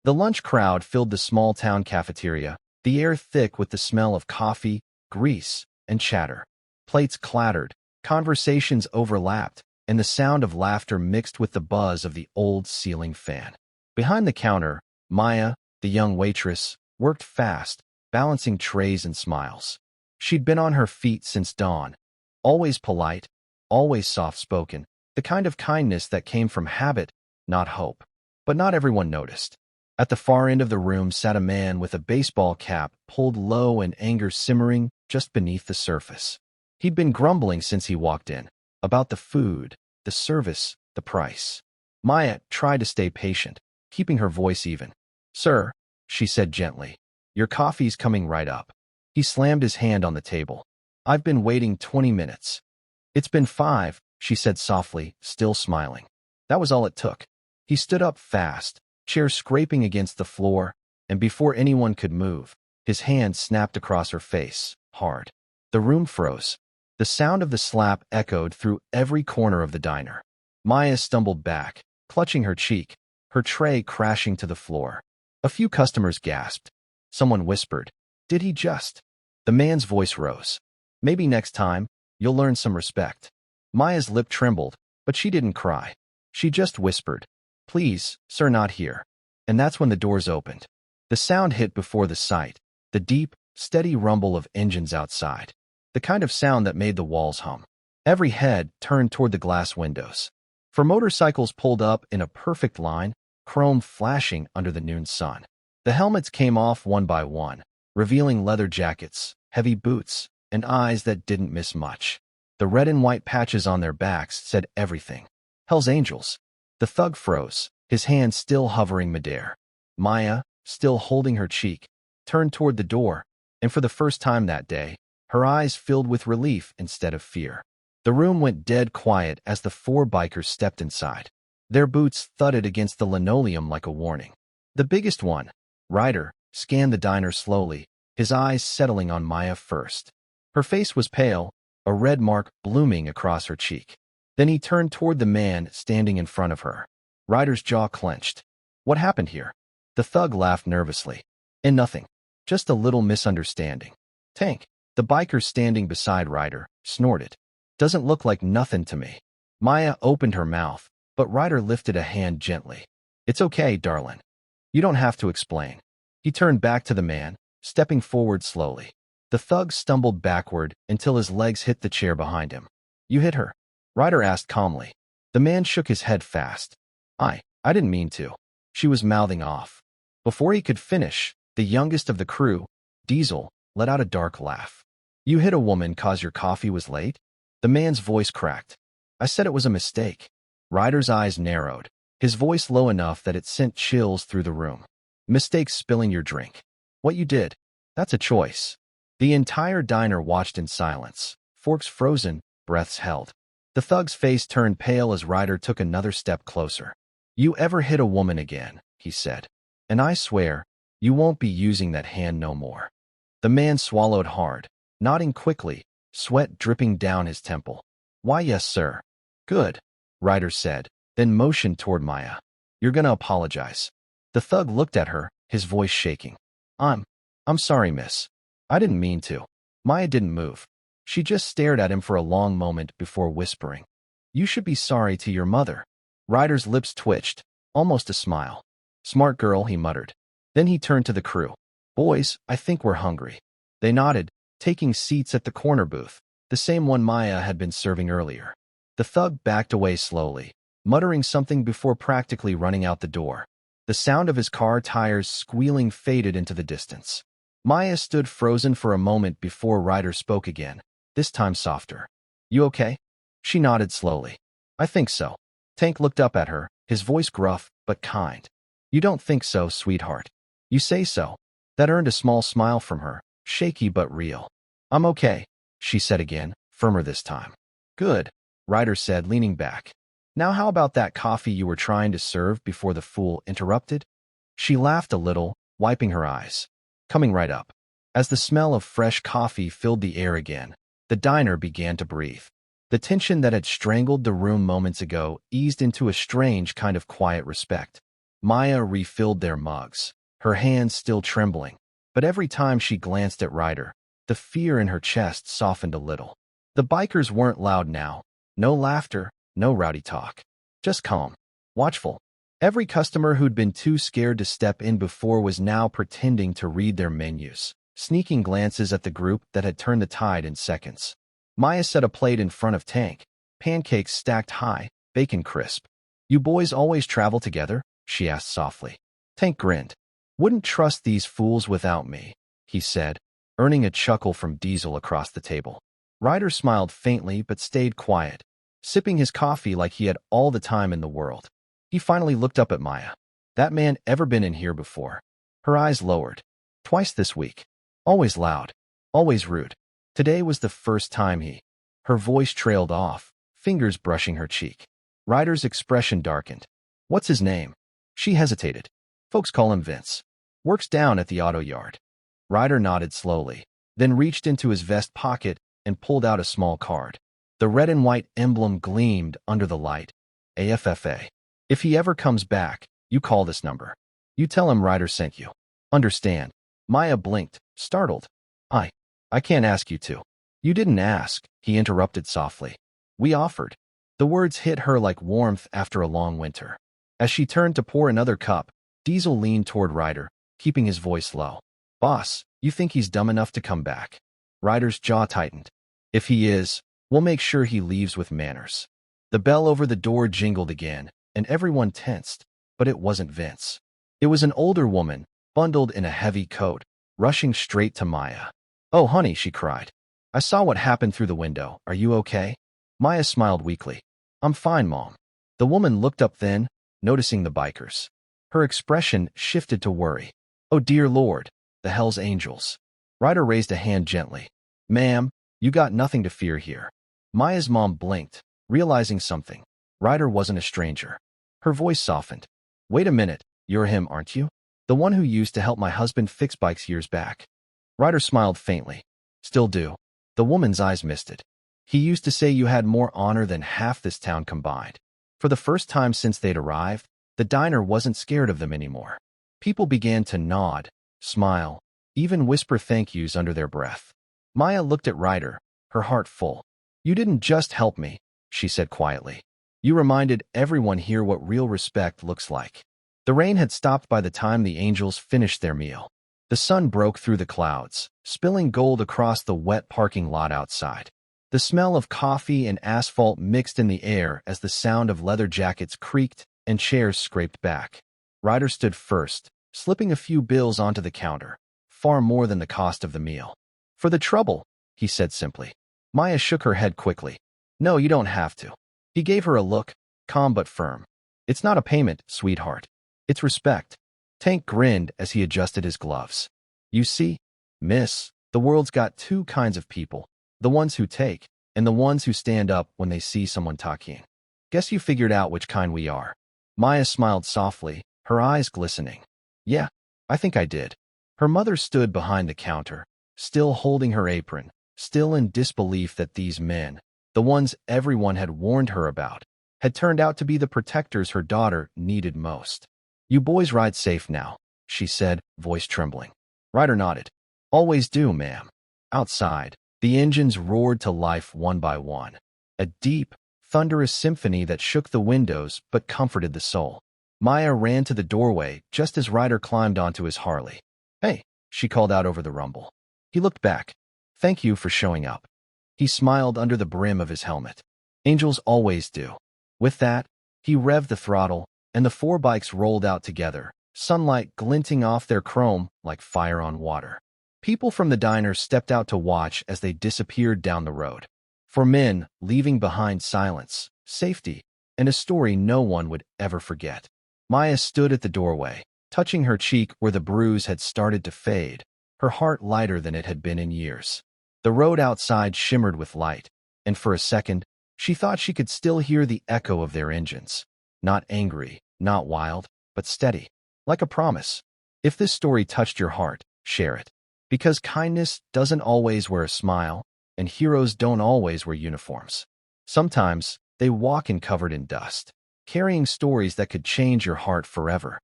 The lunch crowd filled the small-town cafeteria, the air thick with the smell of coffee, grease, and chatter. Plates clattered, conversations overlapped, and the sound of laughter mixed with the buzz of the old ceiling fan. Behind the counter, Maya, the young waitress, worked fast, balancing trays and smiles. She'd been on her feet since dawn, always polite, always soft-spoken, the kind of kindness that came from habit, not hope. But not everyone noticed. At the far end of the room sat a man with a baseball cap pulled low and anger simmering just beneath the surface. He'd been grumbling since he walked in, about the food, the service, the price. Maya tried to stay patient, keeping her voice even. "Sir," she said gently, "your coffee's coming right up." He slammed his hand on the table. "I've been waiting 20 minutes. "It's been 5, she said softly, still smiling. That was all it took. He stood up fast, chair scraping against the floor, and before anyone could move, his hand snapped across her face, hard. The room froze. The sound of the slap echoed through every corner of the diner. Maya stumbled back, clutching her cheek, her tray crashing to the floor. A few customers gasped. Someone whispered, "Did he just?" The man's voice rose. "Maybe next time, you'll learn some respect." Maya's lip trembled, but she didn't cry. She just whispered, "Please, sir, not here." And that's when the doors opened. The sound hit before the sight, the deep, steady rumble of engines outside, the kind of sound that made the walls hum. Every head turned toward the glass windows. For motorcycles pulled up in a perfect line, chrome flashing under the noon sun. The helmets came off one by one, revealing leather jackets, heavy boots, and eyes that didn't miss much. The red and white patches on their backs said everything. Hell's Angels. The thug froze, his hand still hovering midair. Maya, still holding her cheek, turned toward the door, and for the first time that day, her eyes filled with relief instead of fear. The room went dead quiet as the 4 bikers stepped inside. Their boots thudded against the linoleum like a warning. The biggest one, Ryder, scanned the diner slowly, his eyes settling on Maya first. Her face was pale, a red mark blooming across her cheek. Then he turned toward the man standing in front of her. Ryder's jaw clenched. "What happened here?" The thug laughed nervously. "And nothing. Just a little misunderstanding." "Tank," the biker standing beside Ryder, snorted. "Doesn't look like nothing to me." Maya opened her mouth, but Ryder lifted a hand gently. "It's okay, darling. You don't have to explain." He turned back to the man, stepping forward slowly. The thug stumbled backward until his legs hit the chair behind him. "You hit her?" Ryder asked calmly. The man shook his head fast. I didn't mean to." She was mouthing off. Before he could finish, the youngest of the crew, Diesel, let out a dark laugh. "You hit a woman 'cause your coffee was late?" The man's voice cracked. "I said it was a mistake." Ryder's eyes narrowed, his voice low enough that it sent chills through the room. "Mistake spilling your drink. What you did, that's a choice." The entire diner watched in silence, forks frozen, breaths held. The thug's face turned pale as Ryder took another step closer. "You ever hit a woman again," he said, "and I swear, you won't be using that hand no more." The man swallowed hard, nodding quickly, sweat dripping down his temple. "Why, yes, sir." "Good," Ryder said, then motioned toward Maya. "You're gonna apologize." The thug looked at her, his voice shaking. I'm sorry, miss. I didn't mean to." Maya didn't move. She just stared at him for a long moment before whispering, "You should be sorry to your mother." Ryder's lips twitched, almost a smile. "Smart girl," he muttered. Then he turned to the crew. "Boys, I think we're hungry." They nodded, taking seats at the corner booth, the same one Maya had been serving earlier. The thug backed away slowly, muttering something before practically running out the door. The sound of his car tires squealing faded into the distance. Maya stood frozen for a moment before Ryder spoke again, this time softer. "You okay?" She nodded slowly. "I think so." Tank looked up at her, his voice gruff but kind. "You don't think so, sweetheart." "You say so." That earned a small smile from her, shaky but real. "I'm okay," she said again, firmer this time. "Good," Ryder said, leaning back. "Now how about that coffee you were trying to serve before the fool interrupted?" She laughed a little, wiping her eyes. "Coming right up." As the smell of fresh coffee filled the air again, the diner began to breathe. The tension that had strangled the room moments ago eased into a strange kind of quiet respect. Maya refilled their mugs, her hands still trembling, but every time she glanced at Ryder, the fear in her chest softened a little. The bikers weren't loud now. No laughter, no rowdy talk. Just calm, watchful. Every customer who'd been too scared to step in before was now pretending to read their menus, sneaking glances at the group that had turned the tide in seconds. Maya set a plate in front of Tank, pancakes stacked high, bacon crisp. "You boys always travel together?" she asked softly. Tank grinned. "Wouldn't trust these fools without me," he said, earning a chuckle from Diesel across the table. Ryder smiled faintly but stayed quiet, sipping his coffee like he had all the time in the world. He finally looked up at Maya. "That man ever been in here before?" Her eyes lowered. "Twice this week. Always loud. Always rude. Today was the first time he—" Her voice trailed off, fingers brushing her cheek. Ryder's expression darkened. "What's his name?" She hesitated. "Folks call him Vince. Works down at the auto yard." Ryder nodded slowly, then reached into his vest pocket and pulled out a small card. The red and white emblem gleamed under the light. "AFFA. If he ever comes back, you call this number. You tell him Ryder sent you. Understand?" Maya blinked, startled. I can't ask you to." "You didn't ask," he interrupted softly. "We offered." The words hit her like warmth after a long winter. As she turned to pour another cup, Diesel leaned toward Ryder, keeping his voice low. "Boss, you think he's dumb enough to come back?" Ryder's jaw tightened. "If he is, we'll make sure he leaves with manners." The bell over the door jingled again, and everyone tensed, but it wasn't Vince. It was an older woman, bundled in a heavy coat, rushing straight to Maya. "Oh, honey," she cried. "I saw what happened through the window. Are you okay?" Maya smiled weakly. "I'm fine, Mom." The woman looked up then, noticing the bikers. Her expression shifted to worry. "Oh, dear Lord, the Hells Angels." Ryder raised a hand gently. "Ma'am, you got nothing to fear here." Maya's mom blinked, realizing something. Ryder wasn't a stranger. Her voice softened. "Wait a minute, you're him, aren't you? The one who used to help my husband fix bikes years back." Ryder smiled faintly. "Still do." The woman's eyes misted. "He used to say you had more honor than half this town combined." For the first time since they'd arrived, the diner wasn't scared of them anymore. People began to nod, smile, even whisper thank yous under their breath. Maya looked at Ryder, her heart full. "You didn't just help me," she said quietly. "You reminded everyone here what real respect looks like." The rain had stopped by the time the Angels finished their meal. The sun broke through the clouds, spilling gold across the wet parking lot outside. The smell of coffee and asphalt mixed in the air as the sound of leather jackets creaked and chairs scraped back. Ryder stood first, slipping a few bills onto the counter, far more than the cost of the meal. "For the trouble," he said simply. Maya shook her head quickly. "No, you don't have to." He gave her a look, calm but firm. "It's not a payment, sweetheart. It's respect." Tank grinned as he adjusted his gloves. "You see, miss, the world's got two kinds of people, the ones who take, and the ones who stand up when they see someone talking. Guess you figured out which kind we are." Maya smiled softly, her eyes glistening. "Yeah, I think I did." Her mother stood behind the counter, still holding her apron, still in disbelief that these men, the ones everyone had warned her about, had turned out to be the protectors her daughter needed most. "You boys ride safe now," she said, voice trembling. Ryder nodded. "Always do, ma'am." Outside, the engines roared to life one by one. A deep, thunderous symphony that shook the windows but comforted the soul. Maya ran to the doorway just as Ryder climbed onto his Harley. "Hey," she called out over the rumble. He looked back. "Thank you for showing up." He smiled under the brim of his helmet. "Angels always do." With that, he revved the throttle, and the four bikes rolled out together, sunlight glinting off their chrome like fire on water. People from the diner stepped out to watch as they disappeared down the road. For men, leaving behind silence, safety, and a story no one would ever forget. Maya stood at the doorway, touching her cheek where the bruise had started to fade, her heart lighter than it had been in years. The road outside shimmered with light, and for a second, she thought she could still hear the echo of their engines. Not angry, not wild, but steady, like a promise. If this story touched your heart, share it. Because kindness doesn't always wear a smile, and heroes don't always wear uniforms. Sometimes, they walk in covered in dust, carrying stories that could change your heart forever.